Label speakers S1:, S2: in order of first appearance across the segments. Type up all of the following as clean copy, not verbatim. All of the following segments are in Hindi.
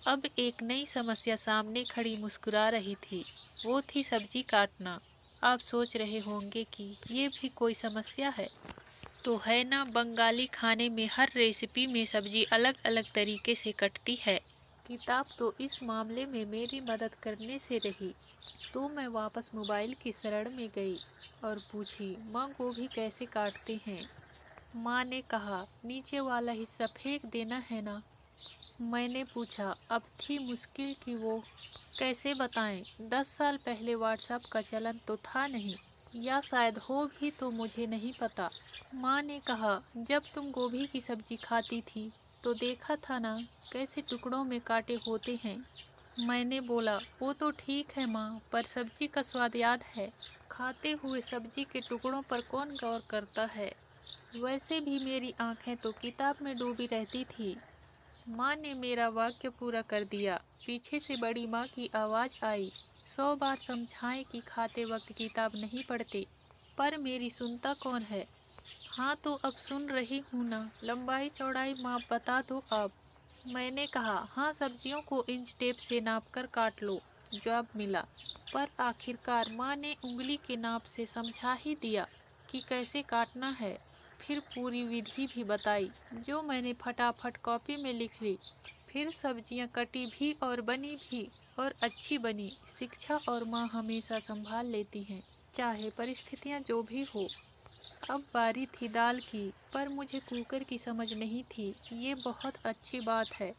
S1: अब एक नई समस्या सामने खड़ी मुस्कुरा रही थी। वो थी सब्जी काटना। आप सोच रहे होंगे कि ये भी कोई समस्या है। तो है ना, बंगाली खाने में हर रेसिपी में सब्जी अलग अलग तरीके से कटती है। किताब तो इस मामले में मेरी मदद करने से रही। तो मैं वापस मोबाइल की शरण में गई और पूछी, माँ गोभी कैसे काटते हैं। माँ ने कहा, नीचे वाला हिस्सा फेंक देना है ना। मैंने पूछा, अब थी मुश्किल कि वो कैसे बताएं। 10 साल पहले व्हाट्सएप का चलन तो था नहीं, या शायद हो भी तो मुझे नहीं पता। माँ ने कहा, जब तुम गोभी की सब्जी खाती थी तो देखा था ना कैसे टुकड़ों में कांटे होते हैं। मैंने बोला, वो तो ठीक है माँ, पर सब्जी का स्वाद याद है। खाते हुए सब्जी के टुकड़ों पर कौन गौर करता है। वैसे भी मेरी आंखें तो किताब में डूबी रहती थी। माँ ने मेरा वाक्य पूरा कर दिया। पीछे से बड़ी माँ की आवाज़ आई, 100 बार समझाएं कि खाते वक्त किताब नहीं पढ़ते, पर मेरी सुनता कौन है। हाँ तो अब सुन रही हूँ ना, लंबाई चौड़ाई माप बता दो अब। मैंने कहा, हाँ सब्जियों को इंच टेप से नाप कर काट लो। जवाब मिला, पर आखिरकार माँ ने उंगली के नाप से समझा ही दिया कि कैसे काटना है। फिर पूरी विधि भी बताई, जो मैंने फटाफट कॉपी में लिख ली। फिर सब्जियां कटी भी और बनी भी, और अच्छी बनी। शिक्षा और माँ हमेशा संभाल लेती हैं, चाहे परिस्थितियां जो भी हो। अब बारी थी दाल की, पर मुझे कुकर की समझ नहीं थी। ये बहुत अच्छी बात है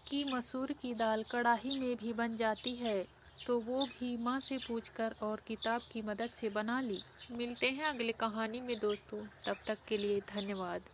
S1: कि मसूर की दाल कढ़ाई में भी बन जाती है, तो वो भी माँ से पूछकर और किताब की मदद से बना ली। मिलते हैं अगले कहानी में दोस्तों, तब तक के लिए धन्यवाद।